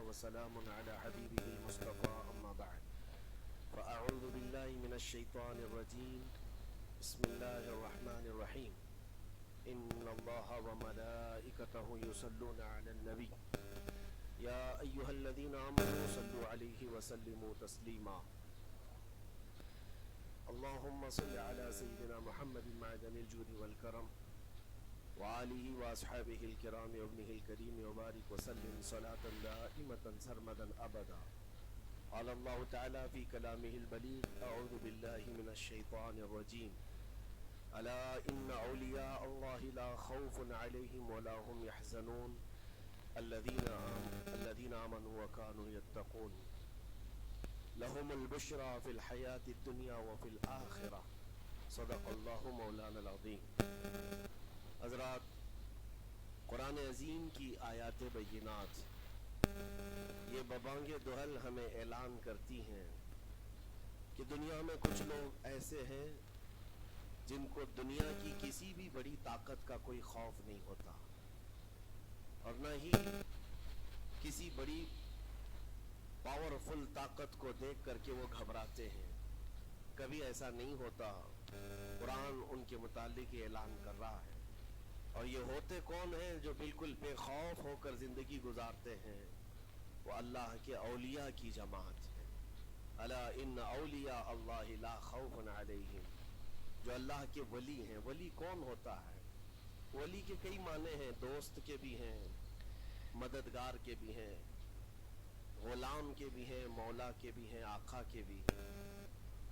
وسلام على حبيبه المصطفى أما بعد فأعوذ بالله من الشيطان الرجيم بسم الله الرحمن الرحيم إن الله وملائكته يصلون على النبي يا أيها الذين آمنوا صلوا عليه وسلموا تسليما اللهم صل على سيدنا محمد معدن الجود والكرم وآله وأصحابه الكرام وابنه الكريم وبارك وسلم صلاة دائمة سرمدا أبدا. قال الله تعالى في كلامه البليغ أعوذ بالله من الشيطان الرجيم ألا إن أولياء الله لا خوف عليهم ولا هم يحزنون الذين آمنوا وكانوا يتقون لهم البشرى في الحياة الدنيا وفي الآخرة صدق الله مولانا العظيم. حضرات، قرآن عظیم کی آیات بینات یہ ببانگ دہل ہمیں اعلان کرتی ہیں کہ دنیا میں کچھ لوگ ایسے ہیں جن کو دنیا کی کسی بھی بڑی طاقت کا کوئی خوف نہیں ہوتا اور نہ ہی کسی بڑی پاورفل طاقت کو دیکھ کر کے وہ گھبراتے ہیں. کبھی ایسا نہیں ہوتا. قرآن ان کے متعلق اعلان کر رہا ہے. اور یہ ہوتے کون ہیں جو بالکل بے خوف ہو کر زندگی گزارتے ہیں؟ وہ اللہ کے اولیاء کی جماعت ہے. الا ان اولیاء اللہ لا خوف علیہم. جو اللہ کے ولی ہیں. ولی کون ہوتا ہے؟ ولی کے کئی معنی ہیں. دوست کے بھی ہیں, مددگار کے بھی ہیں, غلام کے بھی ہیں, مولا کے بھی ہیں, آقا کے بھی ہیں.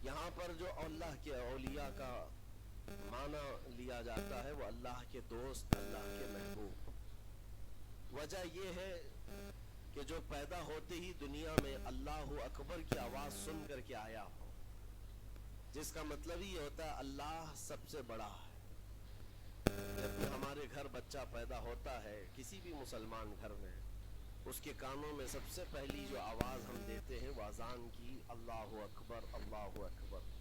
یہاں پر جو اللہ کے اولیاء کا معنی لیا جاتا ہے وہ اللہ کے دوست, اللہ کے محبوب. وجہ یہ ہے کہ جو پیدا ہوتے ہی دنیا میں اللہ اکبر کی آواز سن کر کے آیا ہو, جس کا مطلب یہ ہوتا ہے اللہ سب سے بڑا ہے. جب بھی ہمارے گھر بچہ پیدا ہوتا ہے کسی بھی مسلمان گھر میں, اس کے کانوں میں سب سے پہلی جو آواز ہم دیتے ہیں وہ اذان کی, اللہ اکبر اللہ اکبر.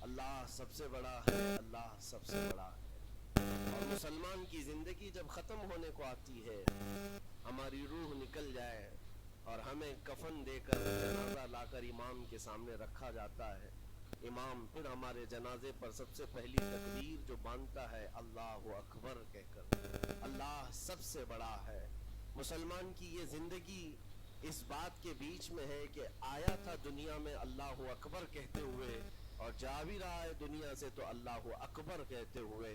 اللہ سب سے بڑا ہے, اللہ سب سے بڑا ہے. اور مسلمان کی زندگی جب ختم ہونے کو آتی ہے, ہماری روح نکل جائے اور ہمیں کفن دے کر جنازہ لا کر امام کے سامنے رکھا جاتا ہے, امام پھر ہمارے جنازے پر سب سے پہلی تکبیر جو باندھتا ہے اللہ اکبر کہہ کر, اللہ سب سے بڑا ہے. مسلمان کی یہ زندگی اس بات کے بیچ میں ہے کہ آیا تھا دنیا میں اللہ اکبر کہتے ہوئے اور جا بھی رہا ہے دنیا سے تو اللہ اکبر کہتے ہوئے.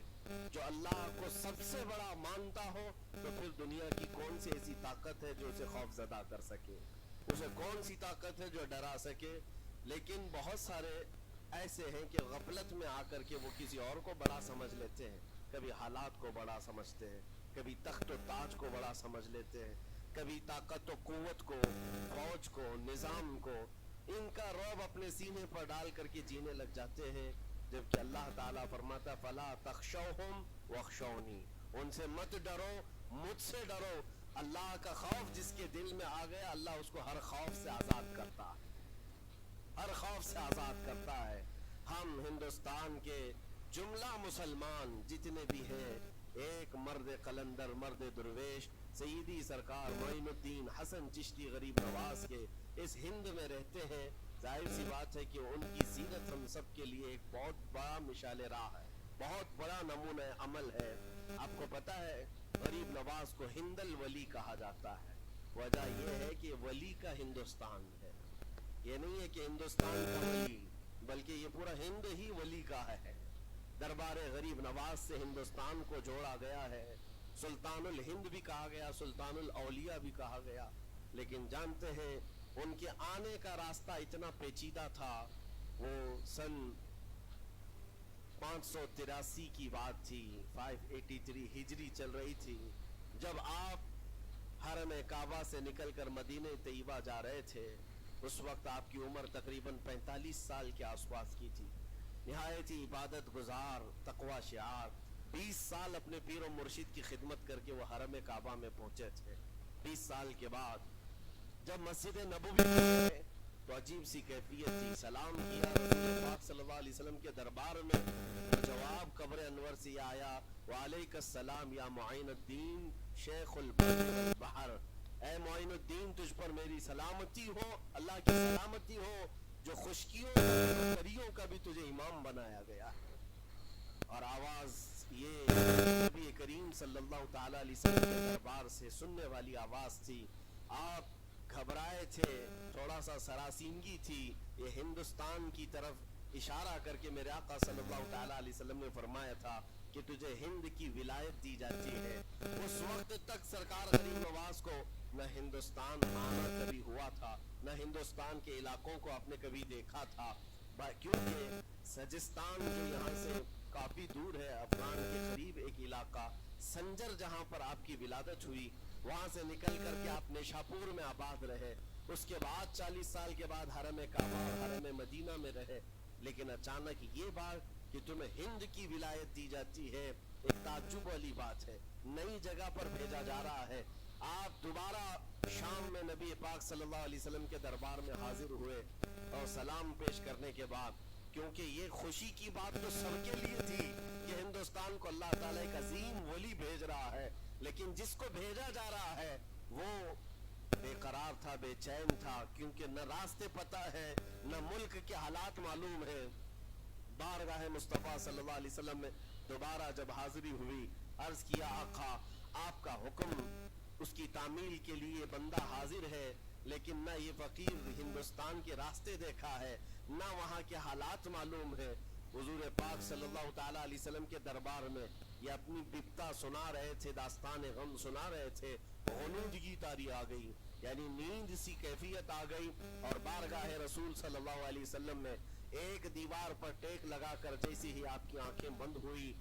جو اللہ کو سب سے بڑا مانتا ہو تو پھر دنیا کی کون سی ایسی طاقت ہے جو اسے خوف زدہ کر سکے, اسے کون سی طاقت ہے جو ڈرا سکے. لیکن بہت سارے ایسے ہیں کہ غفلت میں آ کر کے وہ کسی اور کو بڑا سمجھ لیتے ہیں. کبھی حالات کو بڑا سمجھتے ہیں, کبھی تخت و تاج کو بڑا سمجھ لیتے ہیں, کبھی طاقت و قوت کو, فوج کو, نظام کو, ان کا رعب اپنے سینے پر ڈال کر کے جینے لگ جاتے ہیں. جبکہ اللہ تعالیٰ فرماتا فلا تخشوہم واخشونی, ان سے مت ڈرو, مجھ سے ڈرو. اللہ کا خوف جس کے دل میں آ گیا اللہ اس کو ہر خوف سے آزاد کرتا ہے, ہر خوف سے آزاد کرتا ہے. ہم ہندوستان کے جملہ مسلمان جتنے بھی ہیں, ایک مرد قلندر, مرد درویش سیدی سرکار معین الدین حسن چشتی غریب نواز کے اس ہند میں رہتے ہیں. ظاہر سی بات ہے کہ ان کی سیرت ہم سب کے لیے ایک بہت بڑا مشعل راہ ہے, بہت بڑا نمونہ عمل ہے. آپ کو پتا ہے غریب نواز کو ہند الولی کہا جاتا ہے. وجہ یہ ہے کہ ولی کا ہندوستان ہے. یہ نہیں ہے کہ ہندوستان کا ولی, بلکہ یہ پورا ہند ہی ولی کا ہے. دربار غریب نواز سے ہندوستان کو جوڑا گیا ہے. سلطان الہند بھی کہا گیا, سلطان الاولیاء بھی کہا گیا. لیکن جانتے ہیں ان کے آنے کا راستہ اتنا پیچیدہ تھا. وہ سن 583 کی بات تھی, 583 ہجری چل رہی تھی, جب آپ حرم کعبہ سے نکل کر مدینہ طیبہ جا رہے تھے. اس وقت آپ کی عمر تقریباً 45 سال کے آس پاس کی تھی. نہایت ہی عبادت گزار, تقوی شعار, 20 سال اپنے پیر و مرشد کی خدمت کر کے وہ حرم کعبہ میں پہنچے تھے. 20 سال کے بعد جب مسجد نبوی میں تو عجیب سی کیفیت تھی. سلام کیا رسول پاک صلی اللہ علیہ وسلم کے دربار میں, جواب قبر انور سے آیا وعلیک السلام یا معین الدین شیخ البحر والبحر. اے معین الدین تجھ پر میری سلامتی ہو، اللہ کی سلامتی ہو جو خشکیوں اور دریوں کا بھی تجھے امام بنایا گیا ہے۔ اور آواز یہ نبی کریم صلی اللہ تعالی علیہ وسلم کے دربار سے سننے والی آواز تھی۔ آپ گھبرائے تھے، تھوڑا سا سراسیمگی تھی، یہ ہندوستان کی طرف اشارہ کر کے میرے آقا صلی اللہ تعالی علیہ وسلم نے فرمایا تھا کہ تجھے ہند کی ولایت دی جاتی ہے۔ اس وقت تک سرکار غریب نواز کو نہ ہندوستان آنا کبھی ہوا تھا، نہ ہندوستان کے علاقوں کو آپ نے کبھی دیکھا تھا، کیونکہ سجستان جو یہاں سے کافی دور ہے، افغان کے قریب ایک علاقہ سنجر جہاں پر آپ کی ولادت ہوئی، وہاں سے نکل کر کے آپ نیشاپور میں آباد رہے، اس کے بعد 40 سال کے بعد حرم کعبہ حرم مدینہ میں رہے، لیکن اچانک یہ بات کہ تمہیں ہند کی ولایت دی جاتی ہے ایک تعجب والی بات ہے، نئی جگہ پر بھیجا جا رہا ہے۔ آپ دوبارہ شام میں نبی پاک صلی اللہ علیہ وسلم کے دربار میں حاضر ہوئے اور سلام پیش کرنے کے بعد، کیونکہ یہ خوشی کی بات تو سب کے لیے تھی کہ ہندوستان کو اللہ تعالیٰ ایک عظیم ولی بھیج رہا ہے، لیکن جس کو بھیجا جا رہا ہے وہ بے قرار تھا، بے چین تھا، کیونکہ نہ راستے پتہ ہے، نہ ملک کے حالات معلوم ہے۔ بارگاہ مصطفیٰ صلی اللہ علیہ وسلم میں دوبارہ جب حاضری ہوئی، عرض کیا آقا آپ کا حکم، اس کی تعمیل کے لیے بندہ حاضر ہے، لیکن نہ یہ فقیر ہندوستان کے راستے دیکھا ہے، نہ وہاں کے حالات معلوم ہے۔ حضور پاک صلی اللہ تعالیٰ علیہ وسلم کے دربار میں یہ اپنی بپتا سنا رہے تھے، داستان غم سنا رہے تھے، غنودگی طاری آ گئی، یعنی نیند سی کیفیت آ گئی، اور بارگاہ رسول صلی اللہ علیہ وسلم میں ایک دیوار پر ٹیک لگا کر جیسے ہی آپ کی آنکھیں بند ہوئی،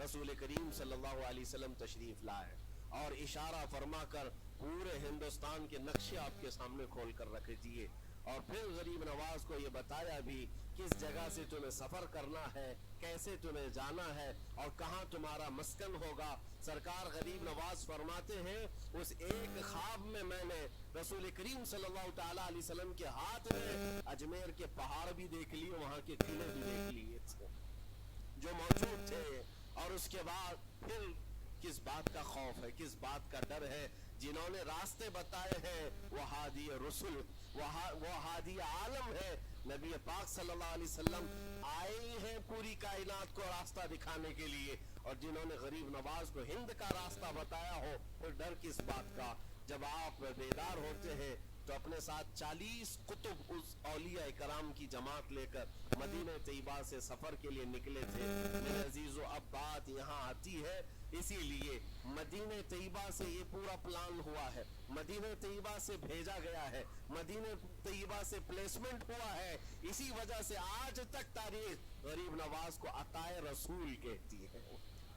رسول کریم صلی اللہ علیہ وسلم تشریف لائے اور اشارہ فرما کر پورے ہندوستان کے نقشے آپ کے سامنے کھول کر رکھ دیے، اور پھر غریب نواز کو یہ بتایا بھی کس جگہ سے تمہیں سفر کرنا ہے، کیسے تمہیں جانا ہے اور کہاں تمہارا مسکن ہوگا۔ سرکار غریب نواز فرماتے ہیں اس ایک خواب میں میں نے رسول کریم صلی اللہ تعالیٰ علیہ وسلم کے ہاتھ میں اجمیر کے پہاڑ بھی دیکھ لیے، وہاں کے قلعے بھی دیکھ لیے تھے جو موجود تھے، اور اس کے بعد پھر کس بات کا خوف ہے، کس بات کا ڈر ہے؟ جنہوں نے راستے بتائے ہیں وہ ہادی رسول، وہ ہادی عالم ہے، نبی پاک صلی اللہ علیہ وسلم آئے ہیں پوری کائنات کو راستہ دکھانے کے لیے، اور جنہوں نے غریب نواز کو ہند کا راستہ بتایا ہو، پھر ڈر کس بات کا؟ جب آپ بیدار ہوتے ہیں تو اپنے ساتھ 40 قطب اس اولیاء کرام کی جماعت لے کر مدینہ طیبہ سے سفر کے لیے نکلے تھے۔ میرے عزیزو اب بات یہاں آتی ہے، اسی لیے مدینہ طیبہ سے یہ پورا پلان ہوا ہے، مدینہ طیبہ سے بھیجا گیا ہے، مدینہ طیبہ سے پلیسمنٹ ہوا ہے، اسی وجہ سے آج تک تاریخ غریب نواز کو عطائے رسول کہتی ہے،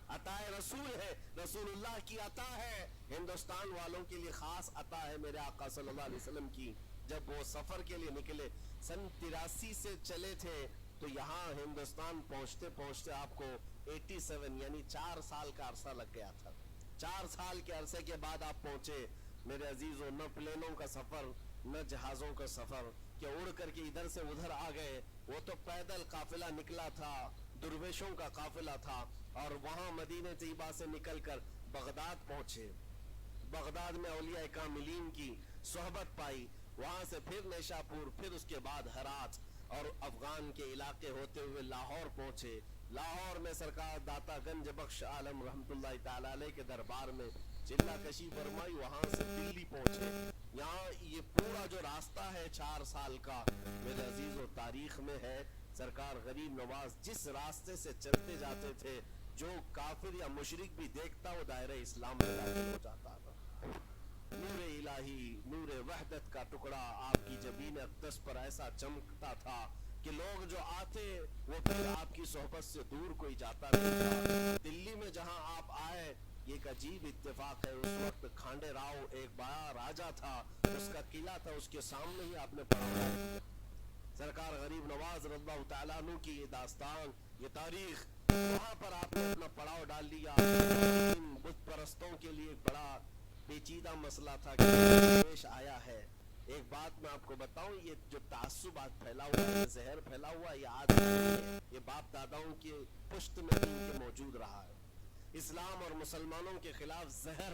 عطائے رسول ہے، رسول اللہ کی عطا ہے، ہندوستان والوں کے لیے خاص عطا ہے میرے آقا صلی اللہ علیہ وسلم کی۔ جب وہ سفر کے لیے نکلے سن 83 سے چلے تھے تو یہاں ہندوستان پہنچتے پہنچتے آپ کو 87 یعنی 4 سال کا عرصہ لگ گیا تھا۔ 4 سال کے عرصے کے بعد آپ پہنچے میرے عزیزوں، نہ پلینوں کا سفر نہ جہازوں کا سفر کہ اڑ کر کے ادھر سے ادھر آ گئے، وہ تو پیدل قافلہ نکلا تھا، درویشوں کا قافلہ تھا، اور وہاں مدینہ طیبہ سے نکل کر بغداد پہنچے، بغداد میں اولیاء کاملین کی صحبت پائی، وہاں سے پھر نیشاپور، پھر اس کے بعد ہرات، اور افغان کے علاقے ہوتے ہوئے لاہور پہنچے۔ لاہور میں سرکار داتا گنج بخش عالم رحمت اللہ تعالی علیہ کے دربار میں چلہ کشی فرمائی، وہاں سے دلی پہنچے۔ یہاں یہ پورا جو راستہ ہے 4 سال کا میرے عزیز و تاریخ میں ہے، سرکار غریب نواز جس راستے سے چلتے جاتے تھے جو کافر یا مشرک بھی دیکھتا وہ دائرہ اسلام میں داخل ہو جاتا تھا۔ نور الہی، نور وحدت کا ٹکڑا آپ کی جبین اقدس پر ایسا چمکتا تھا کہ لوگ جو آتے وہ پھر آپ کی صحبت سے دور کوئی جاتا نہیں تھا۔ دلی میں جہاں آپ آئے یہ ایک عجیب اتفاق ہے، اس وقت کھانڈے راؤ ایک بڑا راجہ تھا، اس کا قلعہ تھا، اس کے سامنے ہی آپ نے پڑھا۔ سرکار غریب نواز رضی اللہ تعالیٰ عنہ کی یہ داستان، یہ تاریخ، وہاں پر آپ نے اپنا پڑاؤ ڈال دیا۔ بت پرستوں کے لیے ایک بڑا پیچیدہ مسئلہ تھا کہ پیش آیا ہے۔ ایک بات میں آپ کو بتاؤں، یہ جو تعصبات پھیلا ہوا ہے، زہر پھیلا ہوا ہے، یہ آج یہ باپ داداؤں کے پشت میں ان کے موجود رہا ہے۔ اسلام اور مسلمانوں کے خلاف زہر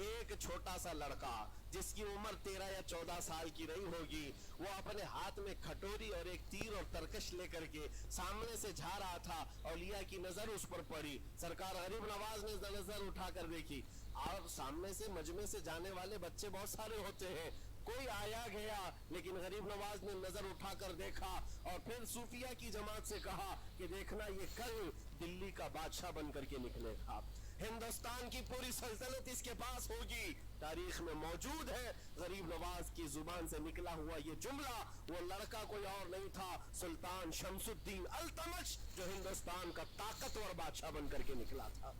ایک چھوٹا سا لڑکا جس کی عمر 13 یا 14 سال کی رہی ہوگی، وہ اپنے ہاتھ میں کھٹوری اور ایک تیر اور ترکش لے کر کے سامنے سے جا رہا تھا، اولیاء کی نظر اس پر پڑی، سرکار غریب نواز نے نظر اٹھا کر دیکھی، اور سامنے سے مجمع سے جانے والے بچے بہت سارے ہوتے ہیں، کوئی آیا گیا، لیکن غریب نواز نے نظر اٹھا کر دیکھا اور پھر صوفیہ کی جماعت سے کہا کہ دیکھنا یہ کل دلی کا بادشاہ بن کر کے نکلے گا، ہندوستان کی پوری سلطنت اس کے پاس ہوگی۔ تاریخ میں موجود ہے غریب نواز کی زبان سے نکلا ہوا یہ جملہ، وہ لڑکا کوئی اور نہیں تھا، سلطان شمس الدین التمش، جو ہندوستان کا طاقتور بادشاہ بن کر کے نکلا تھا۔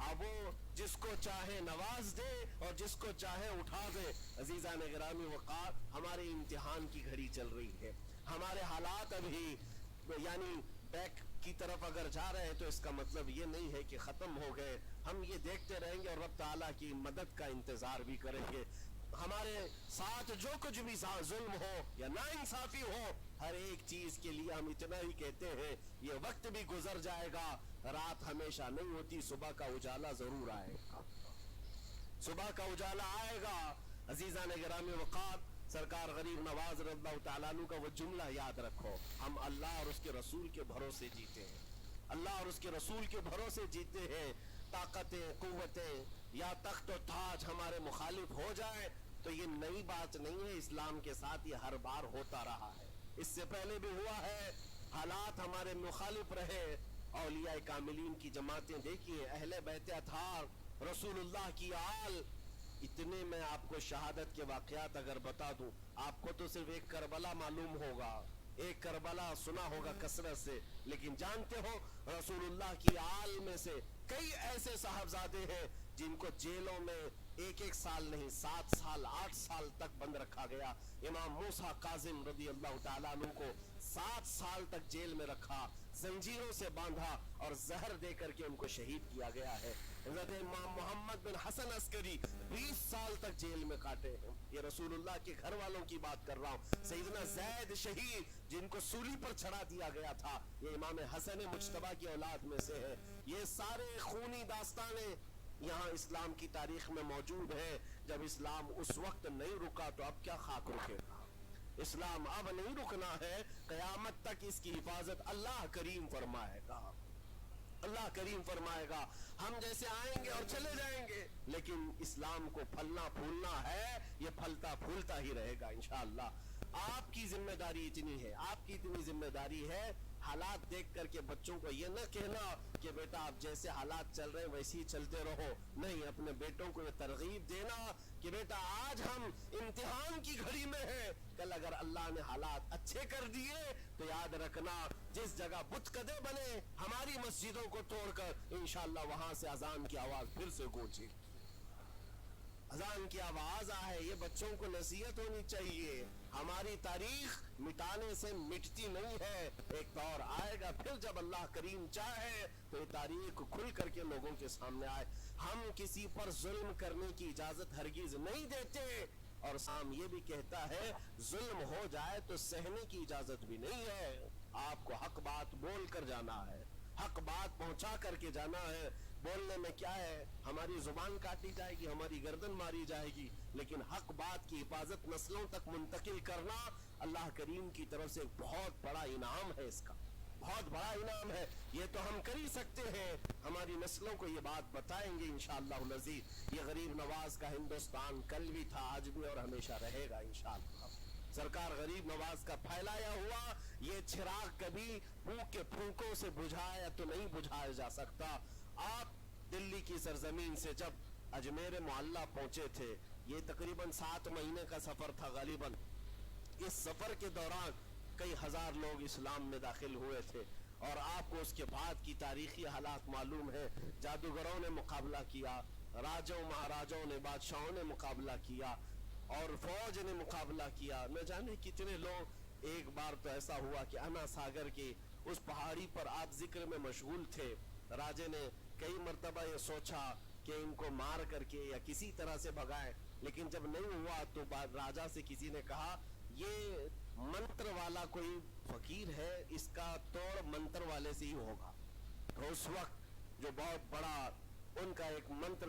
اب وہ جس کو چاہے نواز دے اور جس کو چاہے اٹھا دے۔ عزیزان گرامی وقار، ہمارے امتحان کی گھڑی چل رہی ہے، ہمارے حالات ابھی یعنی بیک کی طرف اگر جا رہے ہیں تو اس کا مطلب یہ نہیں ہے کہ ختم ہو گئے، ہم یہ دیکھتے رہیں گے اور رب تعالیٰ کی مدد کا انتظار بھی کریں گے۔ ہمارے ساتھ جو کچھ بھی ظلم ہو یا ناانصافی ہو، ہر ایک چیز کے لیے ہم اتنا ہی کہتے ہیں یہ وقت بھی گزر جائے گا، رات ہمیشہ نہیں ہوتی، صبح کا اجالا ضرور آئے گا، صبح کا اجالا آئے گا۔ عزیزان گرامی وقار، سرکار غریب نواز رضی اللہ تعالیٰ عنہ کا وہ جملہ یاد رکھو، ہم اللہ اور اس کے رسول کے بھروسے جیتے ہیں، اللہ اور اس کے رسول کے بھروسے جیتے ہیں۔ طاقتیں، قوتیں یا تخت و تاج ہمارے مخالف ہو جائے تو یہ نئی بات نہیں ہے، اسلام کے ساتھ یہ ہر بار ہوتا رہا ہے، اس سے پہلے بھی ہوا ہے، حالات ہمارے مخالف رہے۔ اولیاء کاملین کی جماعتیں دیکھیے، اہل بیت اطہار، رسول اللہ کی آل، اتنے میں آپ کو شہادت کے واقعات اگر بتا دوں، آپ کو تو صرف ایک کربلا معلوم ہوگا، ایک کربلا سنا ہوگا کثرت سے، لیکن جانتے ہو رسول اللہ کی آل میں سے کئی ایسے صاحبزادے ہیں جن کو جیلوں میں ایک سال نہیں 7 سال 8 سال تک بند رکھا گیا۔ امام موسیٰ کاظم رضی اللہ تعالیٰ عنہ کو 7 سال تک جیل میں رکھا، زنجیروں سے باندھا اور زہر دے کر کے ان کو شہید کیا گیا ہے۔ حضرت امام محمد بن حسن عسکری 20 سال تک جیل میں کاٹے ہیں، یہ رسول اللہ کے گھر والوں کی بات کر رہا ہوں۔ سیدنا زید شہید جن کو سولی پر چڑھا دیا گیا تھا، یہ امام حسن مجتبیٰ کی اولاد میں سے ہے۔ یہ سارے خونی داستانیں یہاں اسلام کی تاریخ میں موجود ہے۔ جب اسلام اس وقت نہیں رکا تو اب کیا خاک رکے گا؟ اسلام اب نہیں رکنا ہے، قیامت تک اس کی حفاظت اللہ کریم فرمائے گا، اللہ کریم فرمائے گا۔ ہم جیسے آئیں گے اور چلے جائیں گے، لیکن اسلام کو پھلنا پھولنا ہے، یہ پھلتا پھولتا ہی رہے گا انشاءاللہ۔ آپ کی ذمہ داری اتنی ہے، آپ کی اتنی ذمہ داری ہے، حالات دیکھ کر کے بچوں کو یہ نہ کہنا کہ بیٹا آپ جیسے حالات چل رہے ہیں ویسے ہی چلتے رہو، نہیں، اپنے بیٹوں کو یہ ترغیب دینا کہ بیٹا آج ہم امتحان کی گھڑی میں ہیں، کل اگر اللہ نے حالات اچھے کر دیے تو یاد رکھنا جس جگہ بت کدے بنے ہماری مسجدوں کو توڑ کر انشاءاللہ وہاں سے اذان کی آواز پھر سے گونجے، اذان کی آواز آئے۔ یہ بچوں کو نصیحت ہونی چاہیے، ہماری تاریخ مٹانے سے مٹتی نہیں ہے، ایک دور آئے گا پھر جب اللہ کریم چاہے تو یہ تاریخ کھل کر کے لوگوں کے سامنے آئے۔ ہم کسی پر ظلم کرنے کی اجازت ہرگز نہیں دیتے، اور اسلام یہ بھی کہتا ہے ظلم ہو جائے تو سہنے کی اجازت بھی نہیں ہے، آپ کو حق بات بول کر جانا ہے، حق بات پہنچا کر کے جانا ہے۔ بولنے میں کیا ہے، ہماری زبان کاٹی جائے گی، ہماری گردن ماری جائے گی، لیکن حق بات کی حفاظت نسلوں تک منتقل کرنا اللہ کریم کی طرف سے بہت بڑا انعام ہے، اس کا بہت بڑا انعام ہے، یہ تو ہم کر ہی سکتے ہیں، ہماری نسلوں کو یہ بات بتائیں گے انشاءاللہ العزیز۔ یہ غریب نواز کا ہندوستان کل بھی تھا، آج بھی اور ہمیشہ رہے گا انشاءاللہ۔ سرکار غریب نواز کا پھیلایا ہوا یہ چراغ کبھی پھونک کے پھونکوں سے بجھایا تو نہیں بجھایا جا سکتا۔ آپ دلی کی سرزمین سے جب اجمیر معلیٰ پہنچے تھے، یہ تقریباً 7 مہینے کا سفر تھا غالباً، اس سفر کے دوران کئی ہزار لوگ اسلام میں داخل ہوئے تھے، اور آپ کو اس کے بعد کی تاریخی حالات معلوم ہے، جادوگروں نے مقابلہ کیا، راجوں مہاراجوں نے، بادشاہوں نے مقابلہ کیا، اور فوج نے مقابلہ کیا، نہ جانے کتنے لوگ۔ ایک بار تو ایسا ہوا کہ انا ساگر کی اس پہاڑی پر آپ ذکر میں مشغول تھے، راجے نے کئی مرتبہ یہ سوچا کہ ان کو مار کر کے یا کسی طرح سے بھگائے، لیکن جب نہیں ہوا تو راجہ سے کسی نے کہا یہ منتر والا کوئی فقیر ہے، اس کا توڑ منتر والے سے ہی ہوگا۔ تو اس وقت جو بہت بڑا ان کا ایک منتر